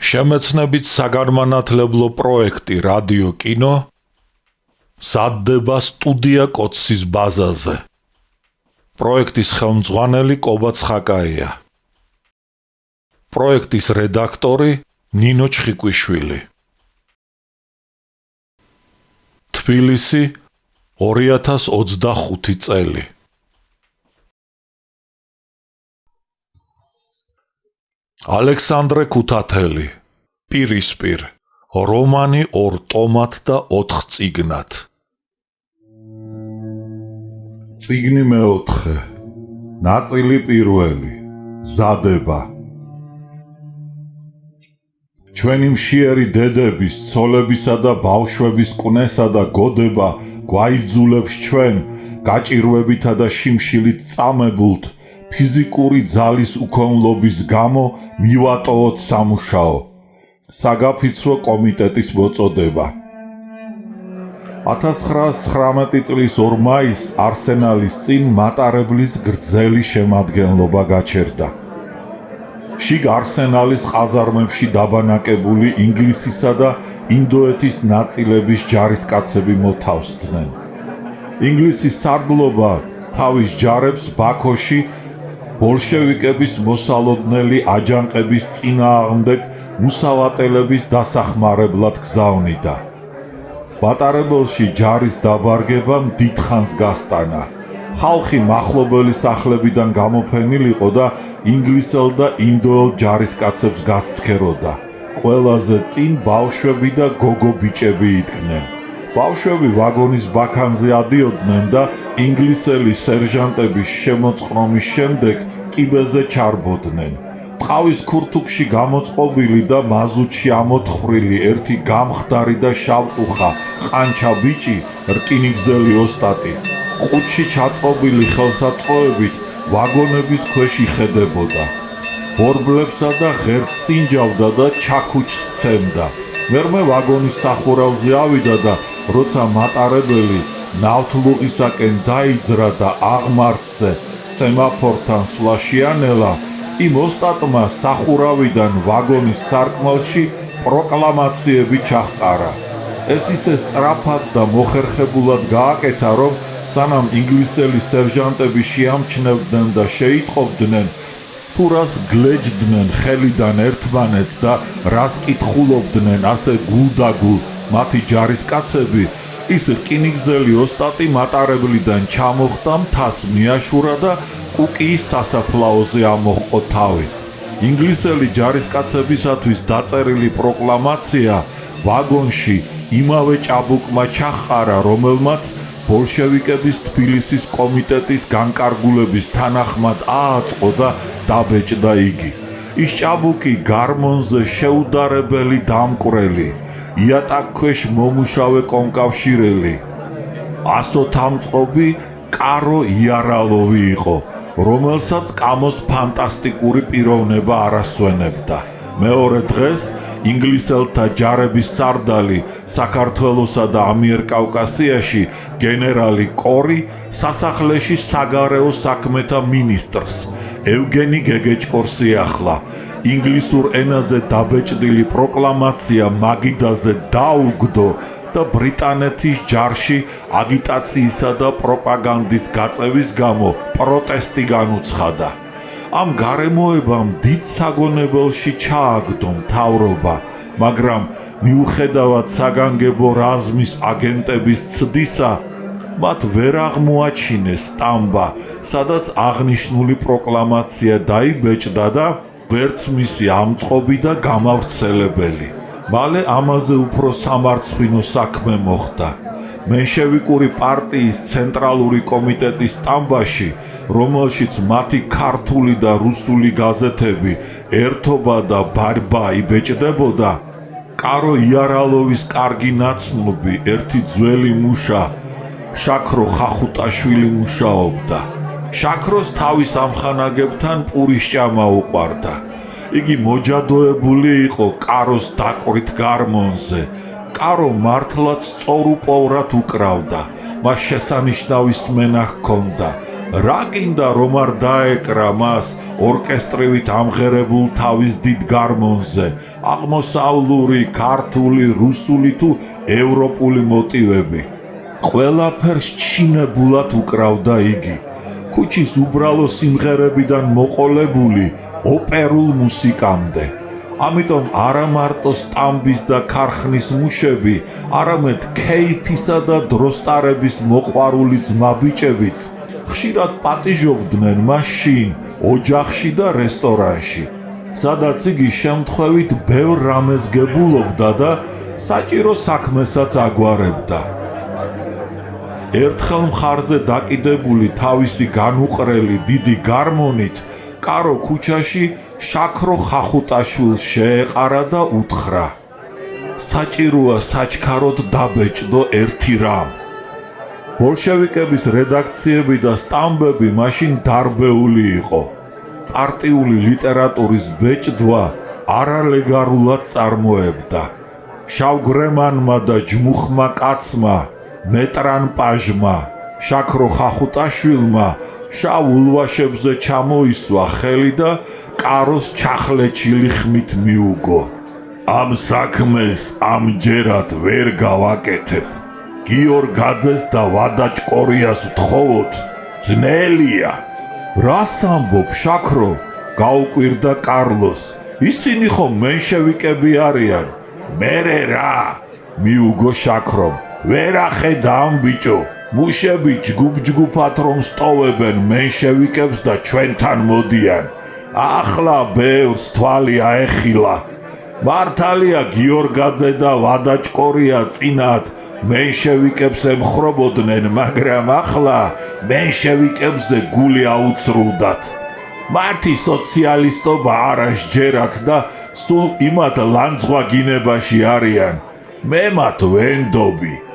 შემეცნებით საგანმანათლებლო პროექტი რადიო კინო სადდება სტუდია კოცის ბაზაზე. პროექტის ხელმძღვანელი კობა ცხაკაია. პროექტის რედაქტორი ნინო ჩხიკვიშვილი. თბილისი 2025 წელი. ალექსანდრე ქუთათელი. პირისპირ. რომანი 2 ტომად და 4 წიგნად. წიგნი მეოთხე. ნაწილი პირველი. ზადება. ჩვენი მშიერი დედების, ცოლებისა და ბავშვების კვნესა და გოდება გვაიძულებს ჩვენ, გაჭირვებითა და შიმშილით წამებულთ, ფიზიკური ძალის უქონლობის გამო მივატოვოთ სამუშაო. საგაფიცვო კომიტეტის მოწოდება. 1919 წლის 2 მაისს არსენალის წინ მატარებლის გრძელი შემადგენლობა გაჩერდა. შიგ არსენალის ყაზარმებში დაბანაკებული ინგლისისა და ინდოეთის ნაწილების ჯარისკაცები მოთავსდნენ. ინგლისის სარდლობა თავის ჯარებს ბაქოში ბოლშევიკების მოსალოდნელი აჯანყების წინააღმდეგ მუსავატელების დასახმარებლად გზავნიდა. მატარებელში ჯარის დაბარგებამ დიდხანს გასტანა. ხალხი მახლობელი სახლებიდან გამოფენილიყო და ინგლისელ და ინდოელ ჯარისკაცებს გასცქეროდა. ყველაზე წინ ბავშვები და გოგო ბიჭები იდგნენ. ბავშვები ვაგონის ბაქანზე ადიოდნენ და ინგლისელი სერჟანტების შემოწყნომის შემდეგ კიბეზე ჩარბოდნენ. ტყავის ქურთუკში გამოწყობილი და მაზუთში ამოთხრილი ერთი გამხდარი და შავტუხა ყანჩა ბიჭი, რკინიგზელი ოსტატი, ყუთში ჩაწყობილი ხელსაწყოებით ვაგონების ქვეშ იხედებოდა. ბორბლებსა და ღერწს ინჯავდა და ჩაქუჩს სცემდა. მერმე ვაგონის სახურავზე ავიდა და როცა მატარებელი ნავთლუღისაკენ დაიძრა და აღმართზე სემაფორთან სვლაშიანელა, იმ ოსტატმა სახურავიდან ვაგონის სარკმელში პროკლამაციები ჩახყარა. ეს ისე სწრაფად და მოხერხებულად გააკეთა, რომ სანამ ინგლისელი სერჟანტები შეამჩნევდნენ და შეიტყობდნენ, თუ რას გლეჯდნენ ხელიდან ერთმანეთს და რას კითხულობდნენ ასე გულდაგულ მათი ჯარისკაცები, ის რკინიგზელი ოსტატი მატარებლიდან ჩამოხდა, მთას მიაშურა და კუკიის სასაფლაოზე ამოჰყო თავი. ინგლისელი ჯარისკაცებისათვის დაწერილი პროკლამაცია ვაგონში იმავე ჭაბუკმა ჩახყარა, რომელმაც ბოლშევიკების თბილისის კომიტეტის განკარგულების თანახმად ააწყო და დაბეჭდა იგი. ის ჭაბუკი გარმონზე შეუდარებელი დამკვრელი, იატაკქვეშ მომუშავე კომკავშირელი, ასოთამწყობი კარო იარალოვი იყო, რომელსაც კამოს ფანტასტიკური პიროვნება არ ასვენებდა. მეორე დღეს ინგლისელთა ჯარების სარდალი საქართველოსა და ამიერკავკასიაში გენერალი კორი სასახლეში საგარეო საქმეთა მინისტრს ევგენი გეგეჭკორს იახლა. ინგლისურ ენაზე დაბეჭდილი პროკლამაცია მაგიდაზე დაუგდო და ბრიტანეთის ჯარში აგიტაციისა და პროპაგანდის გაწევის გამო პროტესტი განუცხადა. ამ გარემოებამ დიდ საგონებელში ჩააგდო მთავრობა, მაგრამ მიუხედავად საგანგებო რაზმის აგენტების ცდისა, მათ ვერ აღმოაჩინეს სტამბა, სადაც აღნიშნული პროკლამაცია დაიბეჭდა და ვერც მისი ამწყობი და გამავრცელებელი. მალე ამაზე უფრო სამარცხვინო საქმე მოხდა. მენშევიკური პარტიის ცენტრალური კომიტეტის სტამბაში, რომელშიც მათი ქართული და რუსული გაზეთები ერთობა და ბარბა იბეჭდებოდა, კარო იარალოვის კარგი ნაცნობი ერთი ძველი მუშა, შაქრო ხახუტაშვილი მუშაობდა. შაქროს თავის ამხანაგებთან პურის ჭამა უყვარდა. იგი მოჯადოებული იყო კაროს დაკვრით გარმონზე. კარო მართლაც სწორუპოვრად უკრავდა, მას შესანიშნავი სმენა ჰქონდა. რა გინდა რომ არ დაეკრა მას ორკესტრივით ამღერებულ თავის დიდ გარმონზე, აღმოსავლური, ქართული, რუსული თუ ევროპული მოტივები. ყველაფერს ჩინებულად უკრავდა იგი. ქუჩის უბრალო სიმღერებიდან მოყოლებული ოპერულ მუსიკამდე. ამიტომ არა მარტო სტამბის და ქარხნის მუშები, არამედ ქეიფისა და დროსტარების მოყვარული ძმაბიჭებიც ხშირად პატიჟობდნენ მაშინ ოჯახში და რესტორანში, სადაც იგი შემთხვევით ბევრ რამეს გებულობდა და საჭირო საქმესაც აგვარებდა. ერთხელ მხარზე დაკიდებული თავისი განუყრელი დიდი გარმონით კარო ქუჩაში შაქრო ხახუტაშვილს შეეყარა და უთხრა: საჭიროა საჩქაროდ დაბეჭდო ერთი რამ. ბოლშევიკების რედაქციები და სტამბები მაშინ დარბეული იყო. პარტიული ლიტერატურის ბეჭდვა არალეგალურად წარმოებდა. შავგრემანმა და ჯმუხმა კაცმა, მეტრანპაჟმა, შაქრო ხახუტაშვილმა შავ ულვაშებზე ჩამოისვა ხელი და კაროს ჩახლეჩილი ხმით მიუგო. ამ საქმეს ამჯერად ვერ გავაკეთებ. გიორგაძეს და ვადაჭკორიას ვთხოვოთ, ძნელია. რას ამბობ, შაქრო? გაუკვირდა კარლოს. ისინი ხომ მენშევიკები არიან. მერე რა? მიუგო შაქრომ. ვერ ახედა ამ ბიჭო. მუშები ჯგუფ-ჯგუფად რომ სტოვებენ მენშევიკებს და ჩვენთან მოდიან. ახლა ბევრს თვალი აეხილა. მართალია გიორგაძე და ვადაჭკორია წინათ მენშევიკებს ემხრობოდნენ, მაგრამ ახლა მენშევიკებზე გული აუცრუდათ. მათი სოციალისტობა არა სჯერათ და სულ იმათ ლანძღვაგინებაში არიან. მე მათ ვენდობი.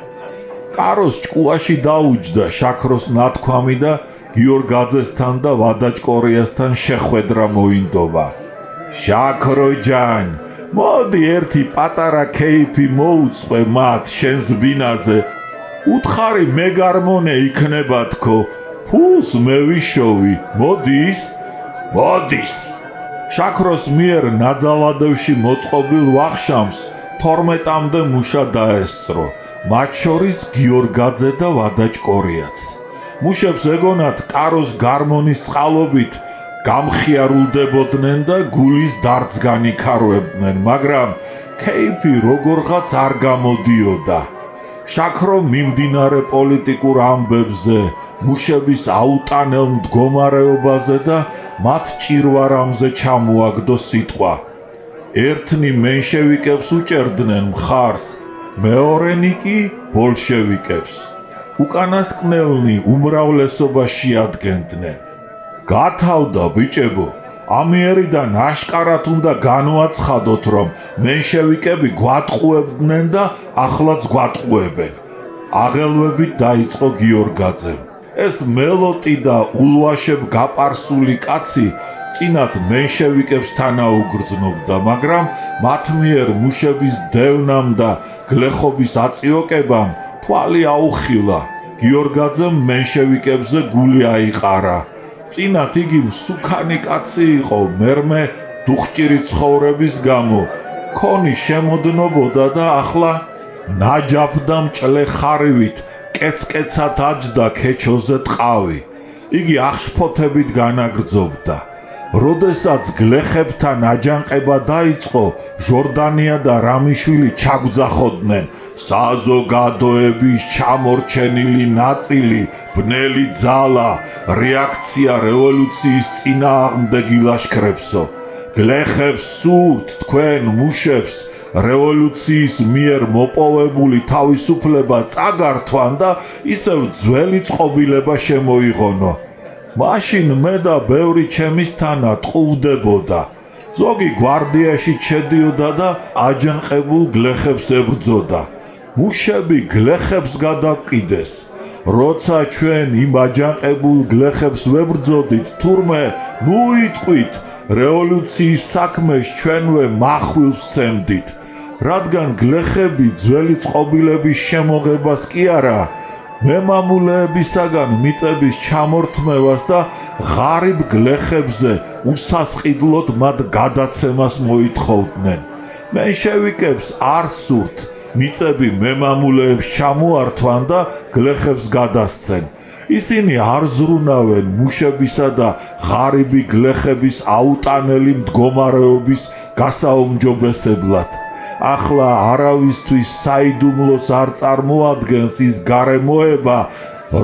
კაროს ჭკუაში დაუჯდა შაქროს ნათქვამი და გიორგაძესთან და ვადაჭკორიასთან შეხვედრა მოინდობა. შაქროჯან, მოდი ერთი პატარა ქეიფი მოუწყვე მათ შენს ბინაზე. უთხარი მეგარმონე იქნება თქო, ფულს მე ვიშოვი, მოდის? მოდის. შაქროს მიერ ნაძალადევში მოწყობილ ვახშამს 12-მდე მუშა დაესწრო, მათ შორის გიორგაძე და ვადაჭკორიაც. მუშებს ეგონათ კაროს გარმონის წყალობით გამხიარულდებოდნენ და გულის დარდს განიქარვებდნენ, მაგრამ ქეიფი როგორღაც არ გამოდიოდა. შაქრო მიმდინარე პოლიტიკურ ამბებზე, მუშების აუტანელ მდგომარეობაზე და მათ ჭირვარამზე ჩამოაგდო სიტყვა. ერთნი მენშევიკებს უჭერდნენ მხარს, მეორენი კი ბოლშევიკებს. უკანასკნელნი უმრავლესობას შეადგენდნენ. გათავდა ბიჭებო, ამიერიდან აშკარად უნდა განვაცხადოთ, რომ მენშევიკები გვატყუებდნენ და ახლაც გვატყუებენ. აღელვებით დაიწყო გიორგაძემ. ეს მელოტი და ულვაშებ გაპარსული კაცი წინათ მენშევიკებს თანაუგრძნობდა, მაგრამ მათ მიერ მუშების დევნამ და გლეხობის აწიოკებამ თვალი აუხილა. გიორგაძემ მენშევიკებზე გული აიყარა. წინათ იგი მსუქანი კაცი იყო, მერმე დუხჭირი ცხოვრების გამო ქონი შემოდნობოდა და ახლა ნაჯაფ და მჭლე ხარივით კეცკეცად აჯდა ქეჩოზე ტყავი. იგი აღშფოთებით განაგრძობდა. როდესაც გლეხებთან აჯანყება დაიწყო, ჟორდანია და რამიშვილი ჩაგძახოდნენ. საზოგადოების ჩამორჩენილი ნაწილი, ბნელი ძალა, რეაქცია რევოლუციის წინააღმდეგი ლაშქრებსო. გლეხებს სურთ თქვენ მუშებს რევოლუციის მიერ მოპოვებული თავისუფლება წაგართვან და ისევ ძველი წყობილება შემოიღონო. მაშინ მე და ბევრი ჩემისთანა ტყუვდებოდა. ზოგი გვარდიაში შედიოდა და აჯანყებულ გლეხებს ებრძოდა. მუშები გლეხებს გადაყიდეს. როცა ჩვენ იმ აჯანყებულ გლეხებს ვებრძოდით, თურმე ნუ იტყვით, რევოლუციის საქმეს ჩვენვე מחვილს ვცემდით. რადგან გლეხები ძველი წყობილების შემოღებას კი არა, მემამულეებისაგან მიწების ჩამორთმევას და ღარიბ გლეხებზე უსასყიდლოდ მათ გადაცემას მოითხოვდნენ. მენშევიკებს არ სურთ მიწები მემამულეებს ჩამოართვან და გლეხებს გადასცენ. ისინი არ ზრუნავენ მუშებისა და ღარიბი გლეხების აუტანელი მდგომარეობის გასაუმჯობესებლად. ახლა არავისთვის საიდუმლოს არ წარმოადგენს ის გარემოება,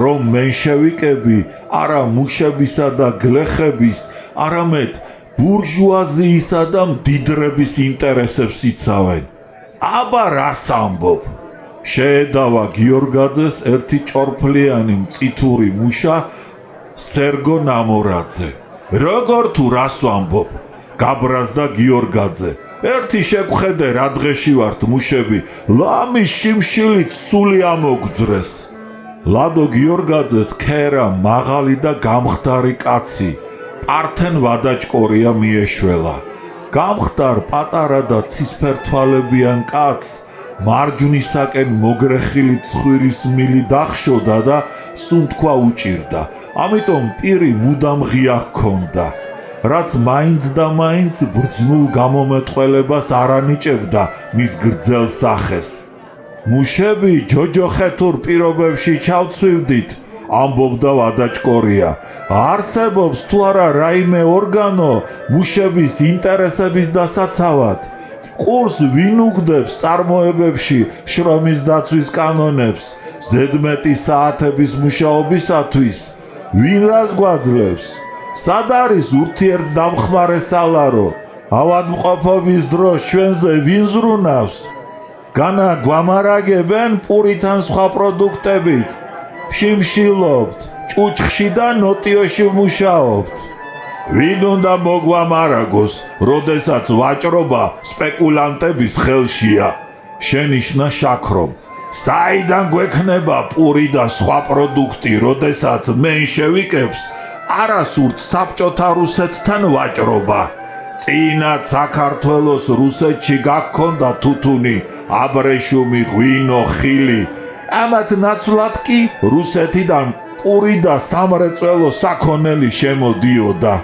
რომ მენშევიკები არა მუშებისა და გლეხების, არამედ ბურჟუაზიისა და მდიდრების ინტერესებს იცავენ. აბა რას ამბობ? შეედავა გიორგაძეს ერთი ჭორფლიანი მწითური მუშა სერგო ნამორაძე. როგორ თუ რას ვამბობ? გაბრაზდა გიორგაძე. ერთი შეგხედე რა დღეში ვართ მუშები, ლამის შიმშილით სული ამოგძრეს. ლადო გიორგაძეს ქერა მაღალი და გამხდარი კაცი პართენ ვადაჭკორია მიეშველა. გამხდარ პატარა და ცისფერთვალებიან კაცს მარჯვნისაკენ მოგრეხილი ცხვირის მილი დახშოდა და სუნთქვა უჭირდა. ამიტომ პირი მუდამ ღია ჰქონდა, რაც მაინც და მაინც ბრძნულ გამომეტყველებას არ ანიჭებდა მის გრძელ სახეს. მუშები ჯოჯოხეთურ პირობებში ჩავცვივდით, ამბობდა ვადაჭკორია. არსებობს თუ არა რაიმე ორგანო მუშების ინტერესების დასაცავად? ყურს ვინ უგდებს წარმოებებში შრომის დაცვის კანონებს, ზედმეტი საათების მუშაობისათვის? ვინ რას გვაძლევს? სად არის ურთიერთდამხმარე სალარო? ავადმყოფობის დროს ჩვენზე ვინ ზრუნავს? განა გვამარაგებენ პურით ან სხვა პროდუქტებით? შიმშილობთ, ჭუჭხში და ნოტიოში ვმუშაობთ. ვინ უნდა მოგვამარაგოს, როდესაც ვაჭრობა სპეკულანტების ხელშია? შენიშნა შაქრომ. საიდან გვექნება პური და სხვა პროდუქტი, როდესაც მენშევიკებს არასურთ საბჭოთა რუსეთთან ვაჭრობა? წინათ საქართველოს რუსეთში გაქონდა თუთუნი, აბრეშუმი, ღვინო, ხილი. ამათ ნაცვლად კი რუსეთიდან პური და სამრეწველო საქონელი შემოდიოდა.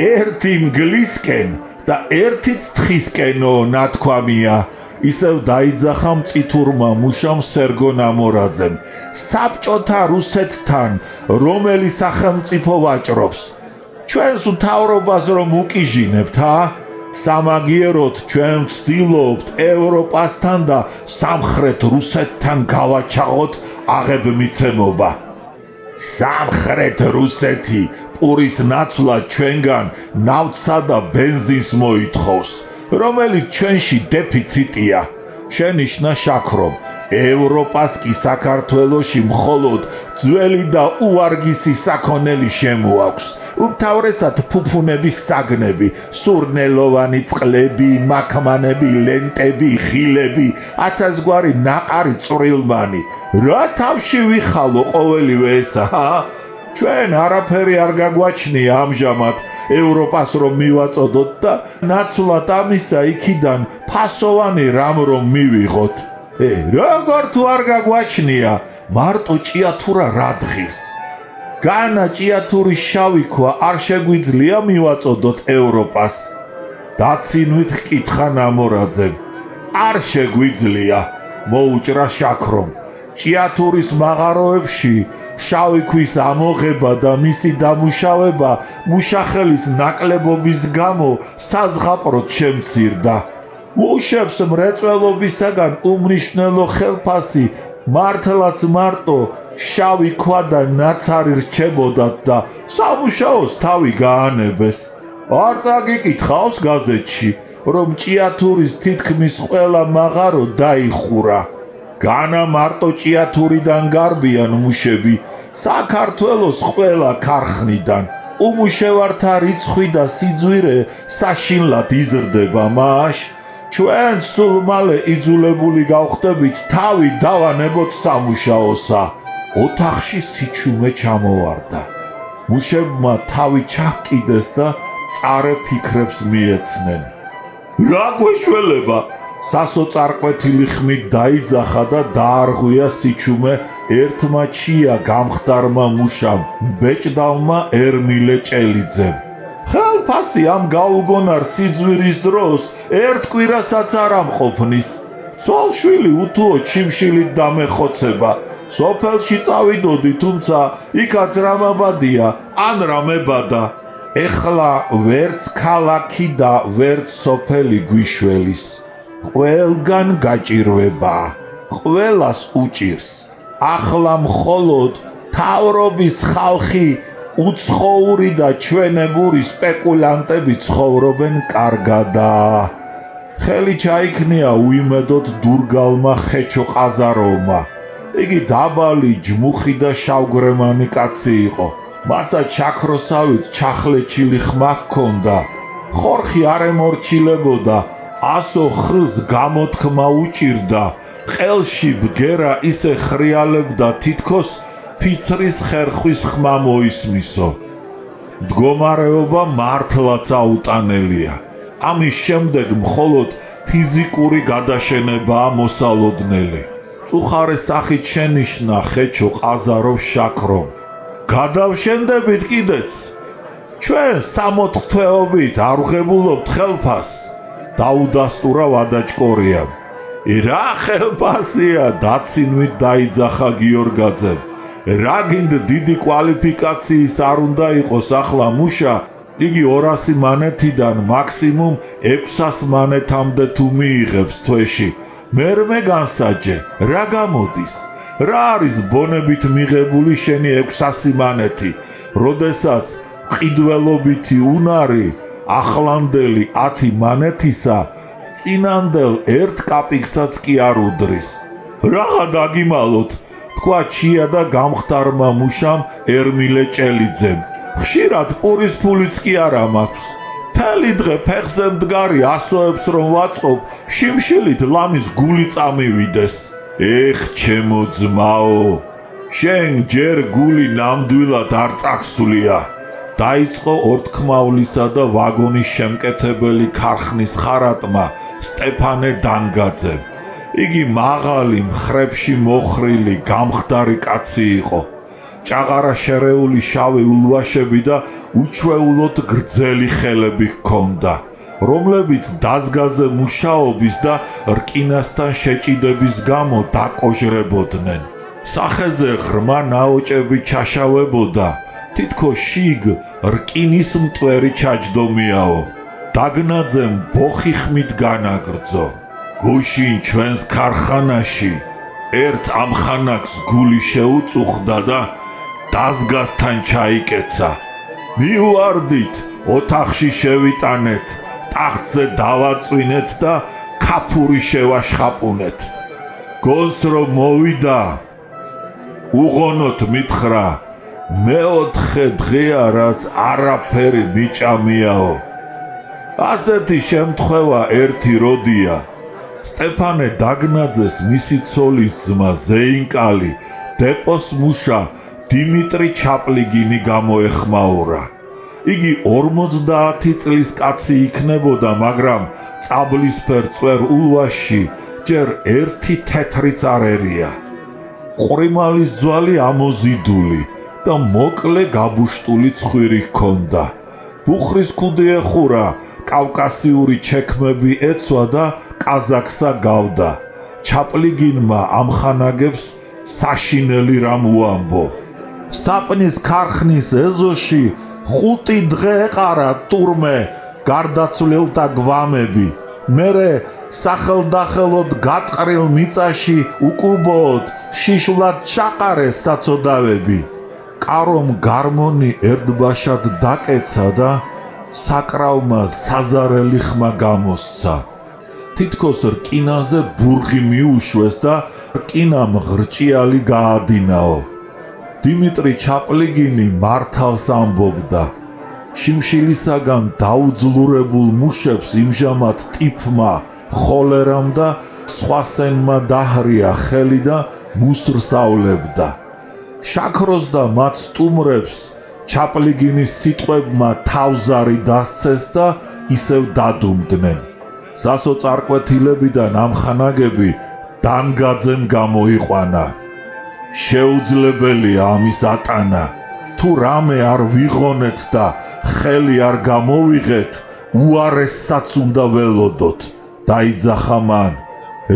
ერთი მგლისკენ და ერთი ცხისკენო ნათქვამია. ისევ დაიძახა მწითურმა მუშამ სერგო ნამორაძემ. საბჭოთა რუსეთთან რომელი სახელმწიფო ვაჭრობს? ჩვენს მთავრობას რომ უკიჟინებთ, სამაგიეროდ ჩვენ ვცდილობთ ევროპასთან და სამხრეთ რუსეთთან გავაჩაღოთ აღებმიცემობა. სამხრეთ რუსეთი პურის ნაცვლად ჩვენგან ნავთსა და ბენზინს მოითხოვს, რომელიც ჩვენში დეფიციტია. შენიშნა შაქრომ. ევროპას კი საქართველოში მხოლოდ ძველი და უვარგისი საქონელი შემოაქვს. უმთავრესად ფუფუნების საგნები, სურნელოვანი წყლები, მაქმანები, ლენტები, ხილები, ათასგვარი ნაყარი წვრილმანი. რა თავში ვიხალო ყოველივე ესა? ჩვენ არაფერი არ გაგვაჩნია ამჟამად ევროპას რომ მივაწოდოთ და ნაცვლად ამისა იქიდან ფასოვანი რამ რომ მივიღოთ. როგორ თუ არ გაგვაჩნია, მარტო ჭიათურა რა დღის? განა ჭიათურის შავი ქვა არ შეგვიძლია მივაწოდოთ ევროპას? დაცინვით ჰკითხა ნამორაძემ. არ შეგვიძლია, მოუჭრა შაქრომ. ჭიათურის მაღაროებში შავი ქვის ამოღება და მისი დამუშავება მუშახელის ნაკლებობის გამო საზღაპროდ შემცირდა. მუშებს მრეწველობისაგან უმნიშვნელო ხელფასი მართლაც მარტო შავი ქვა და ნაცარი რჩებოდათ და სამუშაოს თავი გაანებეს. არ წაგიკითხავს გაზეთში, რომ ჭიათურის თითქმის ყველა მაღარო დაიხურა. განა მარტო ჭიათურიდან გარბიან მუშები, საქართველოს ყველა ქარხნიდან. უმუშევართა რიცხვი და სიძვირე საშინლად იზრდება მაშ. ჩვენ სულ მალე იძულებული გავხდებით თავი დავანებოთ სამუშაოსა. ოთახში სიჩუმე ჩამოვარდა. მუშებმა თავი ჩაჰკიდეს და წარე ფიქრებს მიეცნენ. რა გვეშველება? სასოწარკვეთილი ხმით დაიძახა და დაარღვია სიჩუმე ერთმა ჩია გამხდარმა მუშამ, ბეჭდავმა ერმილე ჭელიძემ. ხელ ხელფასი ამ გაუგონარ სიძვირის დროს ერთ კვირასაც არ ამყოფნის. ცოლ-შვილი უთუოდ შიმშილით დამეხოცება. სოფელში წავიდოდი, თუმცა იქაც რამაბადია, ან რამებადა. ეხლა ვერც ქალაქი და ვერც სოფელი გვიშველის. ყველგან გაჭირვება, ყველას უჭირს. ახლა მხოლოდ თავრობის ხალხი უცხოური და ჩვენებური სპეკულანტები ცხოვრობენ კარგადა. ხელი ჩაიქნია უიმედოდ დურგალმა ხეჩო ყაზაროვმა. იგი დაბალი, ჯმუხი და შავგრემანი კაცი იყო. მასაც ჩაქროსავით ჩახლეჩილი ხმა ჰქონდა. ხორხი არ ემორჩილებოდა, 100 ხს გამოთქმა უჭირდა. ყელში ბგერა ისე ხრიალებდა, თითქოს ფიცრის ხერხვის ხმა მოისმისო. მდგომარეობა მართლაც აუტანელია. ამის შემდეგ მხოლოდ ფიზიკური გადაშენებაა მოსალოდნელი. წუხარე სახით შენიშნა ხეჩო ყაზაროვ შაქრომ. გადავშენდებით კიდეც. ჩვენ 60 თვეობით არ ვღებულობთ ხელფასს. დაუდასტურა ვადაჭკორიამ. რა ხელფასია, დაცინვით დაიძახა გიორგაძემ. რა გინდ დიდი კვალიფიკაციის არ უნდა იყოს ახლა მუშა, იგი 200 მანეთიდან მაქსიმუმ 600 მანეთამდე თუ მიიღებს თვეში. მერმე განსაჯე, რა გამოდის? რა არის ბონებით მიღებული შენი 600 მანეთი, როდესაც მყიდველობითი უნარი ახლანდელი 10 მანეთისა წინანდელ 1 კაპიკსაც კი არ უდრის. რაღა დაგიმალოთ, თქვა ჩია და გამხდარმა მუშამ ერმილე ჭელიძემ. ხშირად პურის ფულიც კი არა მაქვს. მთელი დღე ფეხზე მდგარი ასოებს რომ ვაწყობ, შიმშილით ლამის გული წამივიდეს. ეხ ჩემო ძმაო, შენ ჯერ გული ნამდვილად არ წახსულია. დაიწყო ორთქმავლისა და ვაგონის შემკეთებელი ქარხნის ხარატმა სტეფანე დანგაძემ. იგი მაღალი, მხრებში მოხრილი, გამხდარი კაცი იყო. ჭაღარა შერეული შავი ულვაშები და უჩვეულოდ გრძელი ხელები ჰქონდა, რომლებიც დაზგაზე მუშაობის და რკინასთან შეჭიდების გამო დაკოჟრებოდნენ. სახეზე ღრმა ნაოჭები ჩაშავებოდა, თითქოს შიგ რკინის მტვერი ჩაჯდომიაო. დაგნაძემ ბოხი ხმით განაგრძო. გუშინ ჩვენს ქარხანაში ერთ ამხანაკს გული შეუწუხდა და დაზგასთან ჩაიკეცა. მივარდით, ოთახში შევიტანეთ, ტახტზე დავაწვინეთ და ქაფური შევაშხაპუნეთ. გონს რომ მოვიდა, უღონოთ მითხრა, მეოთხე დღეა რაც არაფერი მიჭამიაო. ასეთი შემთხვევა ერთი როდია. სტეფანე დაგნაძეს მისი ცოლის ძმა ზეინკალი დეპოს მუშა დიმიტრი ჩაპლიგინი გამოეხმაურა. იგი 50 წლის კაცი იქნებოდა, მაგრამ წაბლისფერ წვერ ულვაში ჯერ ერთი თეთრიც არ ერია. ყრიმალის ძვალი ამოზიდული და მოკლე გაბუშტული ცხვირი ჰქონდა. ბუხრის ქუდი ეხურა, კავკასიური ჩექმები ეცვა და კაზაკსა გავდა. ჩაპლიგინმა ამხანაგებს საშინელი რამ უამბო. საპნის ქარხნის ეზოში 5 დღე ეყარა ტურმე გარდაცვლილთა გვამები. მერე სახელდახელოდ გატყრილ მიწაში უკუბოდ შიშვლად ჩაყარეს საცოდავები. კარომ გარმონი ერთბაშად დაკეცა და საკრავმა საზარელი ხმა გამოსცა. თითქოს რკინაზე ბურღი მიუშვეს და რკინამ ღრჭიალი გაადინაო. დიმიტრი ჩაპლიგინი მართალს ამბობდა. შიმშილისაგან დაუძლურებულ მუშებს იმჟამად ტიფმა, ხოლერამ და სხვა სენმა დაჰრია ხელი და მუსრსავლებდა. შაქროს და მათ სტუმრებს ჩაპლიგინის სიტყვებმა თავზარი დასცეს და ისევ დადუმდნენ. სასოწარკვეთილებიდან ამხანაგები დანგაძემ გამოიყვანა. შეუძლებელია ამის ატანა. თუ რამე არ ვიღონეთ და ხელი არ გამოვიღეთ, უარესსაც უნდა ველოდოთ. დაიძახა მან.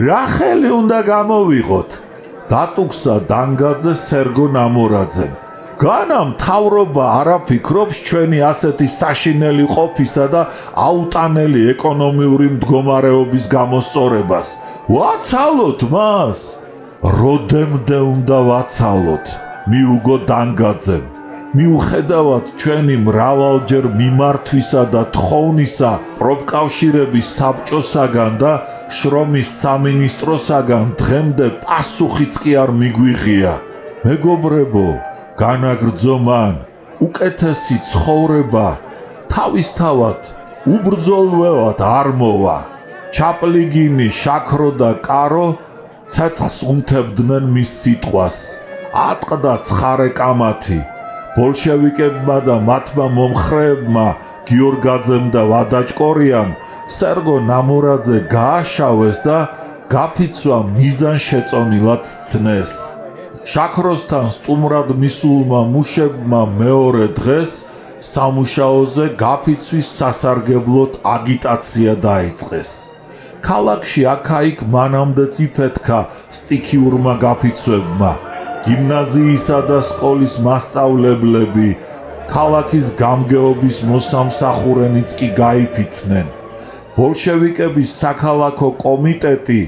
რა ხელი უნდა გამოვიღოთ? დატუქსა დანგაძე სერგო ნამორაძემ. განა მთავრობა არაფიქრობს ჩვენი ასეთი საშინელი ყოფისა და აუტანელი ეკონომიური მდგომარეობის გამოსწორებას. ვაცალოთ მას. როდემდე უნდა ვაცალოთ? მიუგო დანგაძემ. მიუხედავად ჩვენი მრავალჯერ მიმართვისა და თხოვნისა პროფკავშირების საბჭოსაგან და შრომის სამინისტროსაგან დღემდე პასუხიც კი არ მიგვიღია. მეგობრებო, განაგრძო მან, უკეთესი ცხოვრება თავისთავად უბრძოლველად არ მოვა. ჩაპლიგინი, შაქრო და კარო ცეცხლს უნთებდნენ მის სიტყვას. ატყდა ცხარე კამათი. ბოლშევიკებმა და მათმა მომხრეებმა გიორგაძემ და ვადაჭკორიამ სერგო ნამორაძე გააშავეს და გაფიცვა მიზანშეწონილად სცნეს. შაქროსთან სტუმრად მისულმა მუშებმა მეორე დღეს სამუშაოზე გაფიცვის სასარგებლოდ აგიტაცია დაიწყეს. ქალაქში აქა-იქ მანამდეც იფეთქა სტიქიურმა გაფიცვებმა. გიმნაზიისა და სკოლის მასწავლებლები, ქალაქის გამგეობის მოსამსახურენიც კი გაიფიცნენ. ბოლშევიკების საქალაქო კომიტეტი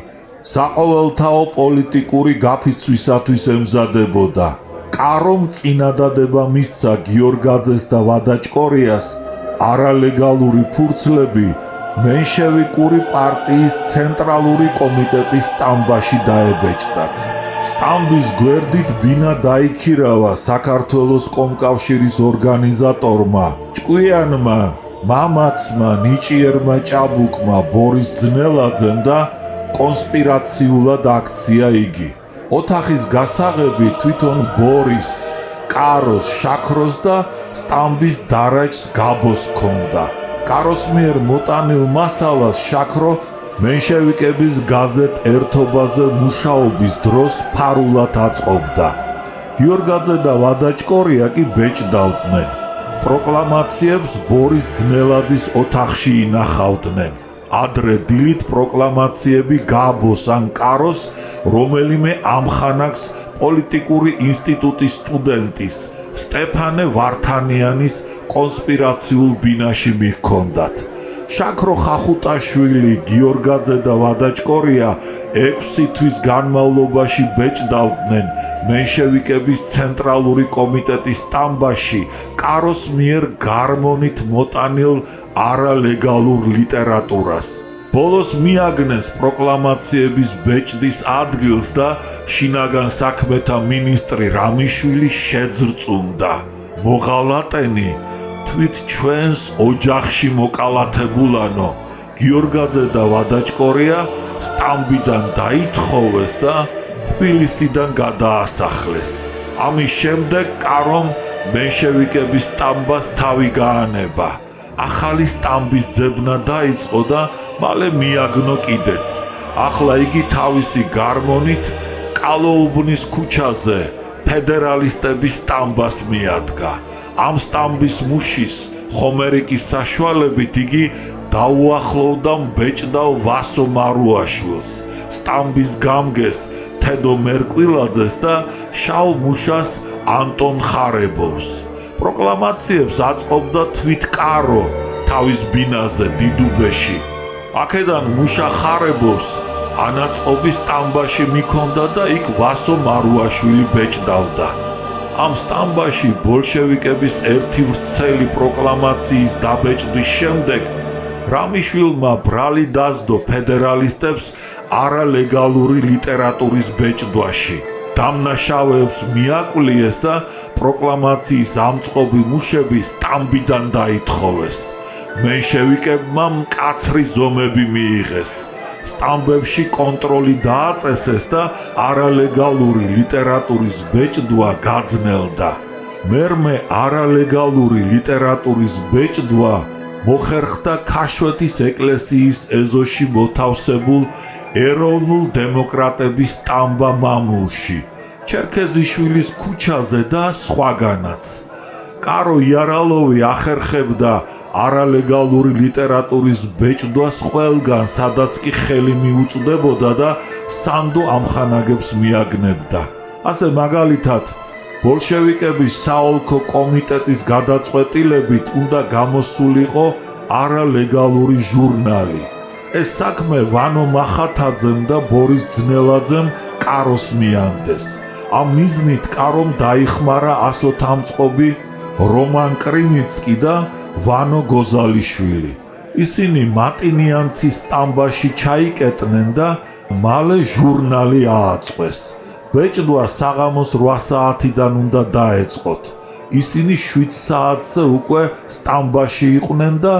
საყოველთაო პოლიტიკური გაფიცვისათვის ემზადებოდა. კარომ წინადადება მისცა გიორგაძეს და ვადაჭკორიას არალეგალური ფურცლები მენშევიკური პარტიის ცენტრალური კომიტეტის სტამბაში დაებეჭდათ. სტამბის გვერდით ბინა დაიქირავა საქართველოს კომკავშირის ორგანიზატორმა, ჭკვიანმა, მამაცმა, ნიჭიერმა ჭაბუკმა ბორის ძნელაძემ და კონსპირაციულად აქცია იგი. ოთახის გასაღები თვითონ ბორის, კაროს, შაქროს და სტამბის დარაჯს გაბოს ჰქონდა. კაროს მიერ მოტანილ მასალას შაქრო მენშევიკების გაზეთ ერთობაზე მუშაობის დროს ფარულად აწყობდა. გიორგაძე და ვადაჭკორია კი ბეჭდავდნენ. პროკლამაციებს ბორის ძნელაძის ოთახში ინახავდნენ. ადრე დილით პროკლამაციები გაბოს ან კაროს რომელიმე ამხანაგს პოლიტიკური ინსტიტუტის სტუდენტის სტეფანე ვართანიანის კონსპირაციულ ბინაში მიჰქონდათ. შაქრო ხახუტაშვილი, გიორგაძე და ვადაჭკორია 6 თვის განმავლობაში ბეჭდავდნენ მენშევიკების ცენტრალური კომიტეტის სტამბაში კაროს მიერ გარმონით მოტანილ არალეგალურ ლიტერატურას. ბოლოს მიაგნეს პროკლამაციების ბეჭდის ადგილს და შინაგან საქმეთა მინისტრი რამიშვილი შეძრწუნდა. მოღალატენი თვით ჩვენს ოჯახში მოკალათებულანო, გიორგაძე და ვადაჭკორია სტამბიდან დაითხოვეს და თბილისიდან გადაასახლეს. ამის შემდეგ კარომ მენშევიკების სტამბას თავი გაანება. ახალი სტამბის ძებნა დაიწყო და მალე მიაგნო კიდეც. ახლა იგი თავისი გარმონით კალოუბნის ქუჩაზე ფედერალისტების სტამბას მიადგა. ამ სტამბის მუშის ხომერიკის საშუალებით იგი დაუახლოვდა ბეჭდავ ვასო მარუაშვილს, სტამბის გამგეს თედო მერკვილაძეს და შავ მუშას ანტონ ხარებოვს. პროკლამაციებს აწყობდა თვით კარო თავის ბინაზე დიდუბეში. აქედან მუშა ხარებოვს ანაწყობის სტამბაში მიქონდა და იქ ვასო მარუაშვილი ბეჭდავდა. ამ სტამბაში ბოლშევიკების ერთი ვრცელი პროკლამაციის დაბეჭდვის შემდეგ რამიშვილმა ბრალი დასდო ფედერალისტებს არალეგალური ლიტერატურის ბეჭდვაში. დამნაშავეებს მიაკლიეს და პროკლამაციის ამწყობი მუშები სტამბიდან დაითხოვეს. მენშევიკებმა მკაცრი ზომები მიიღეს. სტამბებში კონტროლი დააწესეს და არალეგალური ლიტერატურის ბეჭდვა გაძნელდა. მერმე არალეგალური ლიტერატურის ბეჭდვა მოხერხდა ქაშვეთის ეკლესიის ეზოში მოთავსებულ ეროვნულ დემოკრატების სტამბა მამულში, ჩერქეზიშვილის ქუჩაზე და სხვაგანაც. კარო იარალოვი ახერხებდა არალეგალური ლიტერატურის ბეჭდვას ყველგან, სადაც კი ხელი მიუწვდებოდა და სანდო ამხანაგებს მიაგნებდა. ასე მაგალითად, ბოლშევიკების საოლქო კომიტეტის გადაწყვეტილებით უნდა გამოსულიყო არალეგალური ჟურნალი. ეს საქმე ვანო მახათაძემ და ბორის ძნელაძემ კაროს მიანდეს. ამ მიზნით კარომ დაიხმარა ასოთამწყობი რომან კრინიცკი და ვანო გოზალიშვილი. ისინი მატინიანცის სტამბაში ჩაიკეტნენ და მალე ჟურნალი ააწყვეს. ბეჭდვა საღამოს 8 საათიდან უნდა დაეწყოთ. ისინი 7 საათზე უკვე სტამბაში იყვნენ და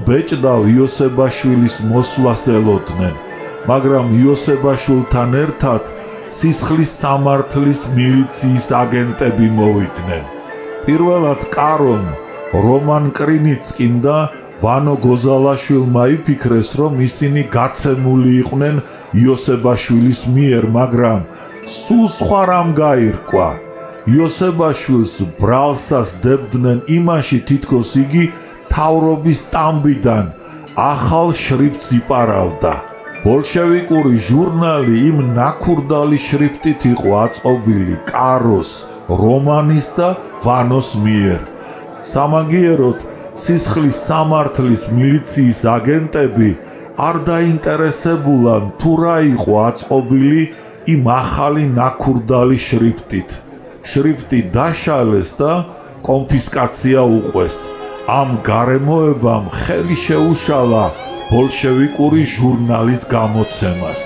ბეჭდავ იოსებაშვილის მოსვლას ელოდნენ, მაგრამ იოსებაშვილთან ერთად სისხლის სამართლის მილიციის აგენტები მოვიდნენ. პირველად კარომ, რომან კრინიცკიმ და ვანო გოზალაშვილმა იფიქრეს, რომ ისინი გაცემული იყვნენ იოსებაშვილის მიერ, მაგრამ სულ სხვა რამ გაირკვა. იოსებაშვილს ბრალსას დებდნენ იმაში, თითქოს იგი თავრობის სტამბიდან ახალ შრიფტს იპარავდა. ბოლშევიკური ჟურნალი იმ ნაქურდალი შრიფტით იყო აწყობილი კაროს, რომანის და ვანოს მიერ. სამაგიეროდ სისხლის სამართლის მილიციის აგენტები არ დაინტერესებულან თუ რა იყო აწყობილი იმ ახალი ნაქურდალი შრიფტით. შრიფტი დაშალეს და კონფისკაცია უყვეს. ამ გარემოებამ ხელი შეუშალა ბოლშევიკური ჟურნალის გამოცემას.